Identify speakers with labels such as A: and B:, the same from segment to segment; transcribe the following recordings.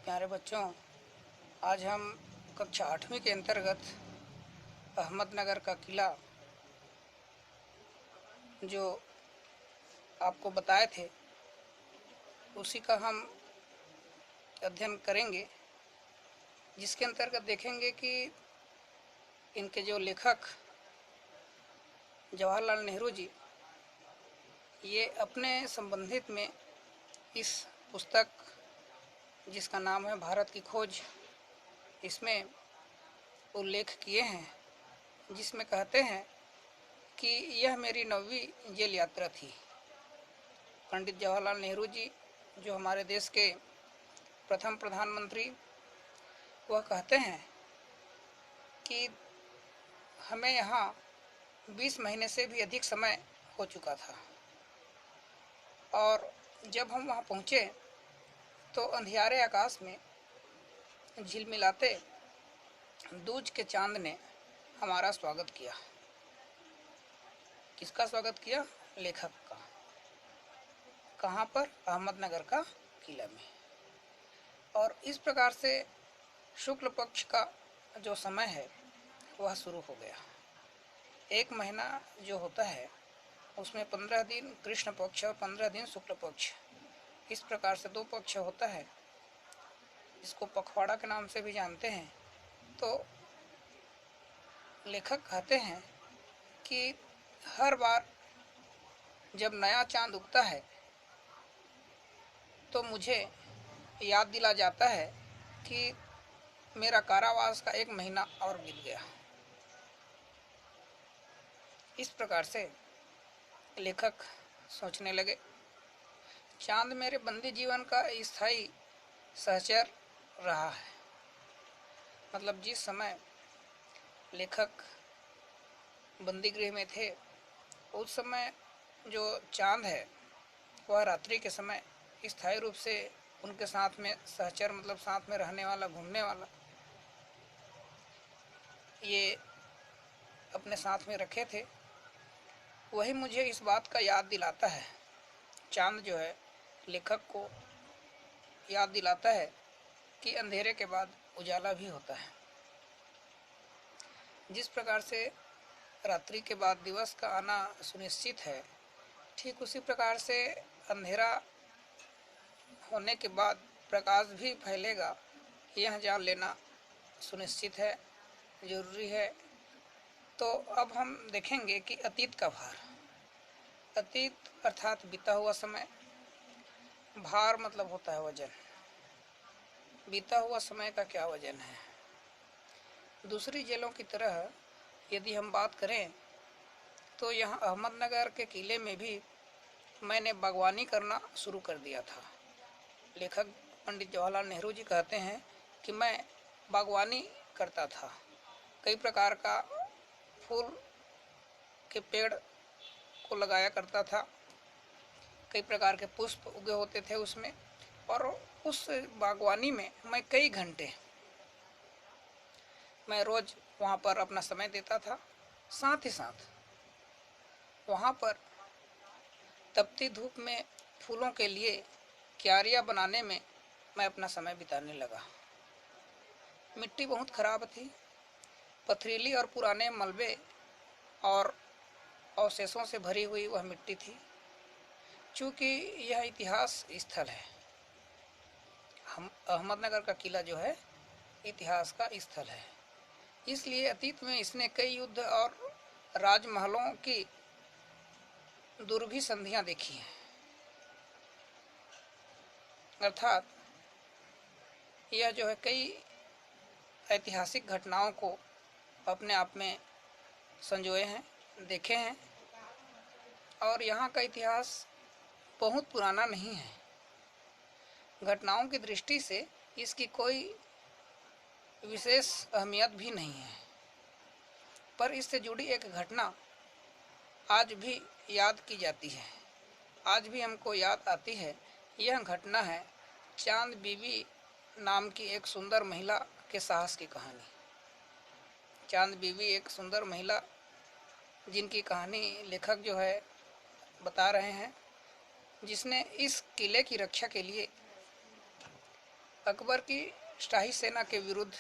A: प्यारे बच्चों, आज हम कक्षा 8वीं के अंतर्गत अहमदनगर का किला जो आपको बताए थे उसी का हम अध्ययन करेंगे, जिसके अंतर्गत देखेंगे कि इनके जो लेखक जवाहरलाल नेहरू जी, ये अपने संबंधित में इस पुस्तक जिसका नाम है भारत की खोज, इसमें उल्लेख किए हैं, जिसमें कहते हैं कि यह मेरी 9वीं जेल यात्रा थी। पंडित जवाहरलाल नेहरू जी, जो हमारे देश के प्रथम प्रधानमंत्री, वह कहते हैं कि हमें यहाँ 20 महीने से भी अधिक समय हो चुका था और जब हम वहाँ पहुँचे तो अंधियारे आकाश में झिलमिलाते दूज के चांद ने हमारा स्वागत किया। किसका स्वागत किया? लेखक का। कहाँ पर? अहमदनगर का किला में। और इस प्रकार से शुक्ल पक्ष का जो समय है वह शुरू हो गया। एक महीना जो होता है उसमें 15 दिन कृष्ण पक्ष और 15 दिन शुक्ल पक्ष, इस प्रकार से 2 पक्ष होता है, इसको पखवाड़ा के नाम से भी जानते हैं। तो लेखक कहते हैं कि हर बार जब नया चांद उगता है तो मुझे याद दिला जाता है कि मेरा कारावास का 1 महीना और बीत गया। इस प्रकार से लेखक सोचने लगे, चांद मेरे बंदी जीवन का स्थायी सहचर रहा है। मतलब जिस समय लेखक बंदी गृह में थे उस समय जो चांद है वह रात्रि के समय स्थायी रूप से उनके साथ में सहचर, मतलब साथ में रहने वाला, घूमने वाला, ये अपने साथ में रखे थे। वही मुझे इस बात का याद दिलाता है, चांद जो है लेखक को याद दिलाता है कि अंधेरे के बाद उजाला भी होता है। जिस प्रकार से रात्रि के बाद दिवस का आना सुनिश्चित है, ठीक उसी प्रकार से अंधेरा होने के बाद प्रकाश भी फैलेगा, यह जान लेना सुनिश्चित है, जरूरी है। तो अब हम देखेंगे कि अतीत का भार। अतीत अर्थात बीता हुआ समय, भार मतलब होता है वजन। बीता हुआ समय का क्या वजन है? दूसरी जेलों की तरह यदि हम बात करें तो यहाँ अहमदनगर के किले में भी मैंने बागवानी करना शुरू कर दिया था। लेखक पंडित जवाहरलाल नेहरू जी कहते हैं कि मैं बागवानी करता था, कई प्रकार का फूल के पेड़ को लगाया करता था, कई प्रकार के पुष्प उगे होते थे उसमें, और उस बागवानी में मैं कई घंटे, मैं रोज वहाँ पर अपना समय देता था। साथ ही साथ वहाँ पर तपती धूप में फूलों के लिए क्यारियाँ बनाने में मैं अपना समय बिताने लगा। मिट्टी बहुत खराब थी, पथरीली और पुराने मलबे और अवशेषों से भरी हुई वह मिट्टी थी। चूँकि यह इतिहास स्थल है, हम अहमदनगर का किला जो है इतिहास का स्थल है, इसलिए अतीत में इसने कई युद्ध और राजमहलों की दुर्भी संधियां देखी हैं। अर्थात यह जो है कई ऐतिहासिक घटनाओं को अपने आप में संजोए हैं, देखे हैं। और यहाँ का इतिहास बहुत पुराना नहीं है। घटनाओं की दृष्टि से इसकी कोई विशेष अहमियत भी नहीं है, पर इससे जुड़ी एक घटना आज भी याद की जाती है, आज भी हमको याद आती है। यह घटना है चांद बीबी नाम की एक सुंदर महिला के साहस की कहानी। चांद बीबी एक सुंदर महिला जिनकी कहानी लेखक जो है बता रहे हैं, जिसने इस किले की रक्षा के लिए अकबर की शाही सेना के विरुद्ध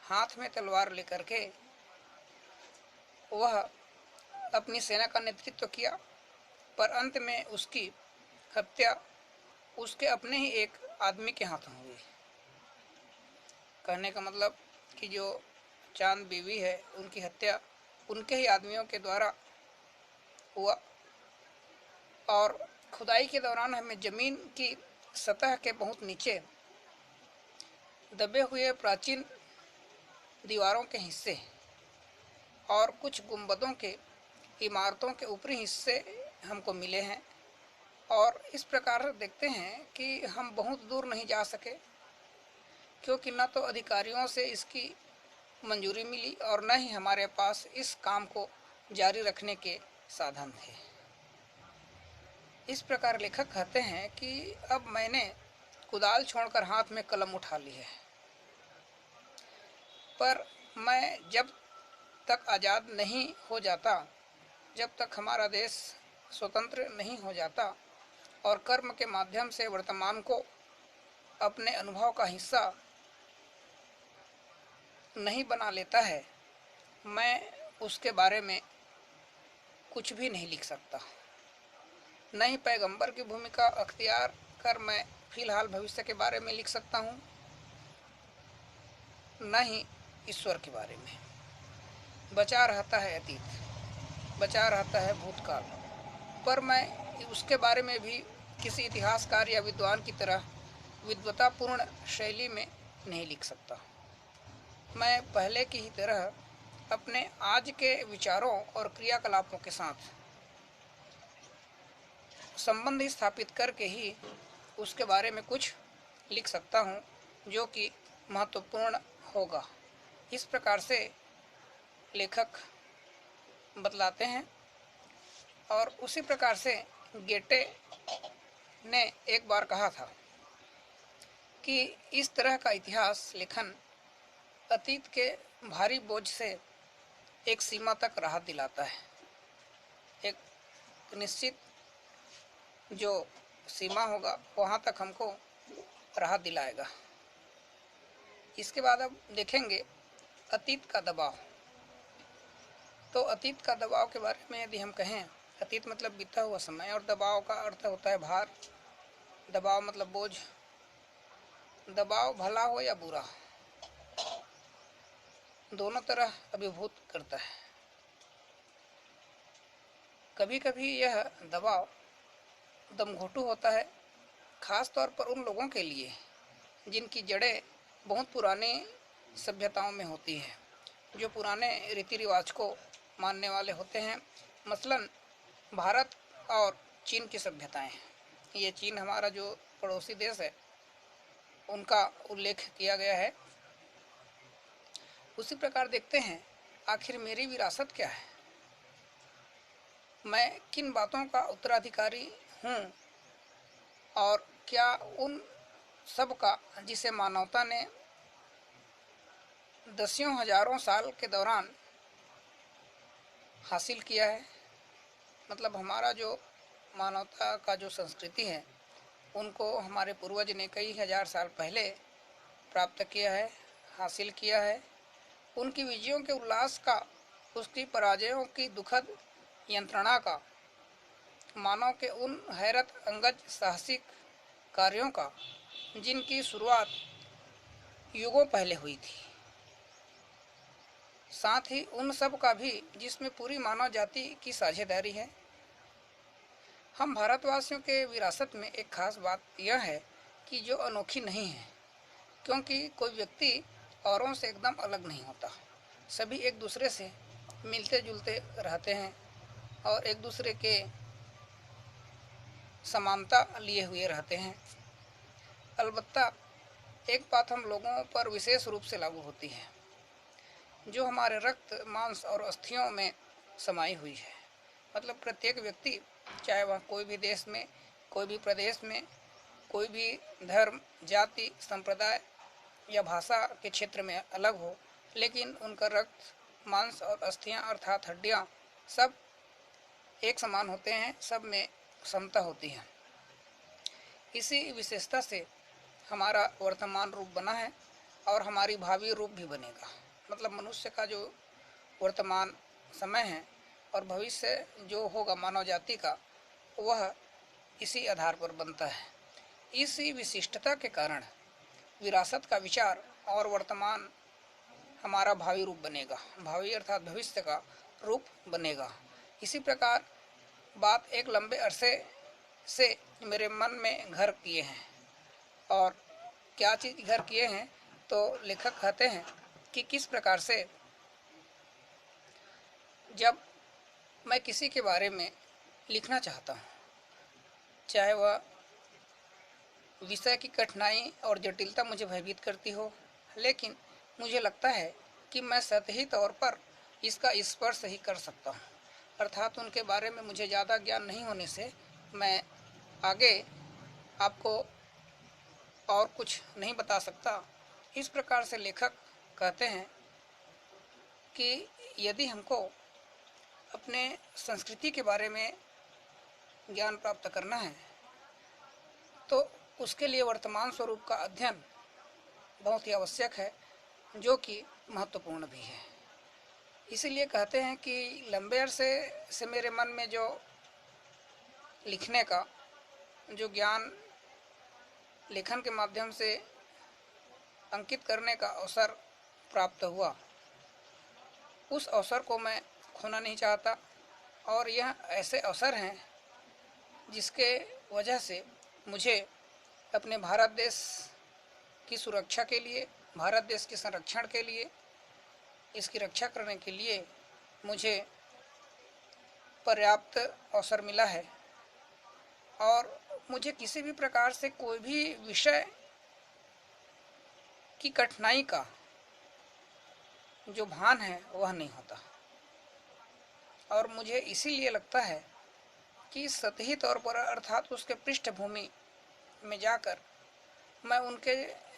A: हाथ में तलवार लेकर के वह अपनी सेना का नेतृत्व किया, पर अंत में उसकी हत्या उसके अपने ही एक आदमी के हाथों हुई। कहने का मतलब कि जो चांद बीवी है उनकी हत्या उनके ही आदमियों के द्वारा हुआ। और खुदाई के दौरान हमें जमीन की सतह के बहुत नीचे दबे हुए प्राचीन दीवारों के हिस्से और कुछ गुंबदों के इमारतों के ऊपरी हिस्से हमको मिले हैं। और इस प्रकार से देखते हैं कि हम बहुत दूर नहीं जा सके, क्योंकि न तो अधिकारियों से इसकी मंजूरी मिली और न ही हमारे पास इस काम को जारी रखने के साधन थे। इस प्रकार लेखक कहते हैं कि अब मैंने कुदाल छोड़कर हाथ में कलम उठा ली है, पर मैं जब तक आज़ाद नहीं हो जाता, जब तक हमारा देश स्वतंत्र नहीं हो जाता और कर्म के माध्यम से वर्तमान को अपने अनुभव का हिस्सा नहीं बना लेता है, मैं उसके बारे में कुछ भी नहीं लिख सकता। न ही पैगंबर की भूमिका अख्तियार कर मैं फिलहाल भविष्य के बारे में लिख सकता हूँ, न ही ईश्वर के बारे में। बचा रहता है अतीत, बचा रहता है भूतकाल, पर मैं उसके बारे में भी किसी इतिहासकार या विद्वान की तरह विद्वतापूर्ण शैली में नहीं लिख सकता। मैं पहले की ही तरह अपने आज के विचारों और क्रियाकलापों के साथ संबंध स्थापित करके ही उसके बारे में कुछ लिख सकता हूँ जो कि महत्वपूर्ण होगा। इस प्रकार से लेखक बतलाते हैं। और उसी प्रकार से गेटे ने एक बार कहा था कि इस तरह का इतिहास लेखन अतीत के भारी बोझ से एक सीमा तक राहत दिलाता है, एक निश्चित जो सीमा होगा वहाँ तक हमको राहत दिलाएगा। इसके बाद अब देखेंगे अतीत का दबाव। तो अतीत का दबाव के बारे में यदि हम कहें, अतीत मतलब बीता हुआ समय और दबाव का अर्थ होता है भार। दबाव मतलब बोझ। दबाव भला हो या बुरा, दोनों तरह अभिभूत करता है। कभी कभी यह दबाव दमघोटू होता है, खास तौर पर उन लोगों के लिए जिनकी जड़ें बहुत पुरानी सभ्यताओं में होती है, जो पुराने रीति रिवाज को मानने वाले होते हैं। मसलन भारत और चीन की सभ्यताएं। ये चीन हमारा जो पड़ोसी देश है उनका उल्लेख किया गया है। उसी प्रकार देखते हैं आखिर मेरी विरासत क्या है, मैं किन बातों का उत्तराधिकारी हूँ और क्या उन सब का जिसे मानवता ने दसियों हजारों साल के दौरान हासिल किया है। मतलब हमारा जो मानवता का जो संस्कृति है उनको हमारे पूर्वज ने कई हजार साल पहले प्राप्त किया है, हासिल किया है। उनकी विजयों के उल्लास का, उसकी पराजयों की दुखद यंत्रणा का, मानव के उन हैरत अंगज साहसिक कार्यों का जिनकी शुरुआत युगों पहले हुई थी, साथ ही उन सब का भी जिसमें पूरी मानव जाति की साझेदारी है। हम भारतवासियों के विरासत में एक खास बात यह है कि जो अनोखी नहीं है, क्योंकि कोई व्यक्ति औरों से एकदम अलग नहीं होता। सभी एक दूसरे से मिलते जुलते रहते हैं और एक दूसरे के समानता लिए हुए रहते हैं। अलबत्ता एक बात हम लोगों पर विशेष रूप से लागू होती है, जो हमारे रक्त मांस और अस्थियों में समाई हुई है। मतलब प्रत्येक व्यक्ति, चाहे वह कोई भी देश में, कोई भी प्रदेश में, कोई भी धर्म, जाति, संप्रदाय या भाषा के क्षेत्र में अलग हो, लेकिन उनका रक्त मांस और अस्थियां अर्थात हड्डियां सब एक समान होते हैं, सब में समता होती है। इसी विशेषता से हमारा वर्तमान रूप बना है और हमारी भावी रूप भी बनेगा। मतलब मनुष्य का जो वर्तमान समय है और भविष्य जो होगा मानव जाति का, वह इसी आधार पर बनता है। इसी विशिष्टता के कारण विरासत का विचार और वर्तमान हमारा भावी रूप बनेगा, भावी अर्थात भविष्य का रूप बनेगा। इसी प्रकार बात एक लंबे अरसे से मेरे मन में घर किए हैं। और क्या चीज़ घर किए हैं, तो लेखक कहते हैं कि किस प्रकार से जब मैं किसी के बारे में लिखना चाहता हूँ, चाहे वह विषय की कठिनाई और जटिलता मुझे भयभीत करती हो, लेकिन मुझे लगता है कि मैं सतही तौर पर इसका स्पर्श ही कर सकता हूँ, अर्थात उनके बारे में मुझे ज़्यादा ज्ञान नहीं होने से मैं आगे आपको और कुछ नहीं बता सकता। इस प्रकार से लेखक कहते हैं कि यदि हमको अपने संस्कृति के बारे में ज्ञान प्राप्त करना है तो उसके लिए वर्तमान स्वरूप का अध्ययन बहुत ही आवश्यक है, जो कि महत्वपूर्ण भी है। इसीलिए कहते हैं कि लंबे अरसे से मेरे मन में जो लिखने का जो ज्ञान लेखन के माध्यम से अंकित करने का अवसर प्राप्त हुआ, उस अवसर को मैं खोना नहीं चाहता। और यह ऐसे अवसर हैं जिसके वजह से मुझे अपने भारत देश की सुरक्षा के लिए, भारत देश के संरक्षण के लिए, इसकी रक्षा करने के लिए मुझे पर्याप्त अवसर मिला है। और मुझे किसी भी प्रकार से कोई भी विषय की कठिनाई का जो भान है वह नहीं होता। और मुझे इसीलिए लगता है कि सतही तौर पर अर्थात उसके पृष्ठभूमि में जाकर मैं उनके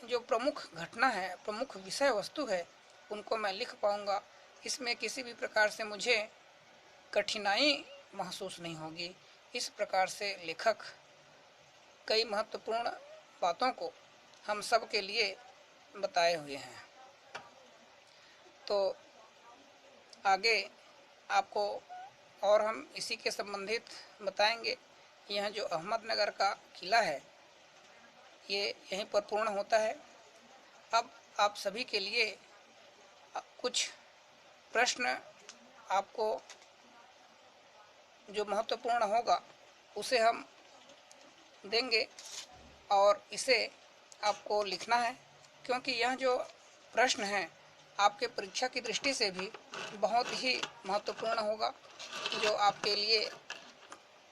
A: जो प्रमुख घटना है, प्रमुख विषय वस्तु है, उनको मैं लिख पाऊँगा। इसमें किसी भी प्रकार से मुझे कठिनाई महसूस नहीं होगी। इस प्रकार से लेखक कई महत्वपूर्ण बातों को हम सब के लिए बताए हुए हैं। तो आगे आपको और हम इसी के संबंधित बताएंगे। यह जो अहमदनगर का किला है ये यहीं पर पूर्ण होता है। अब आप सभी के लिए कुछ प्रश्न आपको जो महत्वपूर्ण होगा उसे हम देंगे और इसे आपको लिखना है, क्योंकि यह जो प्रश्न है आपके परीक्षा की दृष्टि से भी बहुत ही महत्वपूर्ण होगा, जो आपके लिए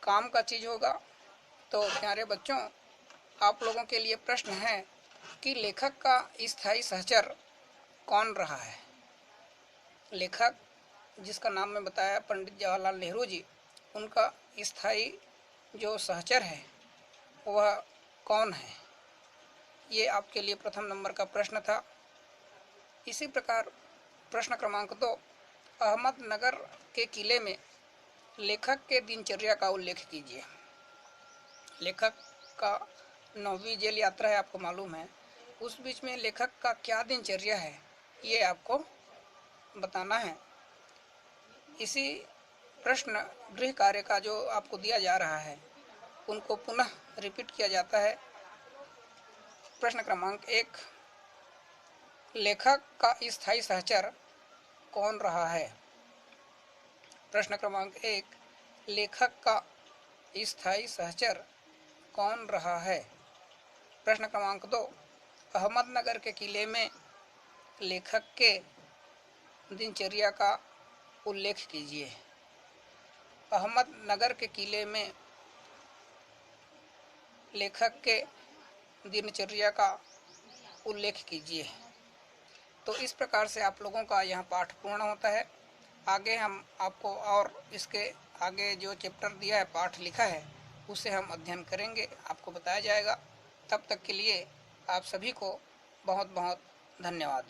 A: काम का चीज़ होगा। तो प्यारे बच्चों, आप लोगों के लिए प्रश्न है कि लेखक का स्थायी सहचर कौन रहा है। लेखक जिसका नाम मैं बताया पंडित जवाहरलाल नेहरू जी, उनका स्थायी जो सहचर है वह कौन है, ये आपके लिए प्रथम नंबर का प्रश्न था। इसी प्रकार प्रश्न क्रमांक 2, अहमदनगर के किले में लेखक के दिनचर्या का उल्लेख कीजिए। लेखक का 9वीं जेल यात्रा है, आपको मालूम है। उस बीच में लेखक का क्या दिनचर्या है ये आपको बताना है। इसी प्रश्न गृह कार्य का जो आपको दिया जा रहा है उनको पुनः रिपीट किया जाता है। प्रश्न क्रमांक 1, लेखक का स्थायी सहचर कौन रहा है। प्रश्न क्रमांक 1, लेखक का स्थायी सहचर कौन रहा है। प्रश्न क्रमांक 2, अहमदनगर के किले में लेखक के दिनचर्या का उल्लेख कीजिए। अहमदनगर के किले में लेखक के दिनचर्या का उल्लेख कीजिए। तो इस प्रकार से आप लोगों का यह पाठ पूर्ण होता है। आगे हम आपको और इसके आगे जो चैप्टर दिया है, पाठ लिखा है, उसे हम अध्ययन करेंगे, आपको बताया जाएगा। तब तक के लिए आप सभी को बहुत बहुत धन्यवाद।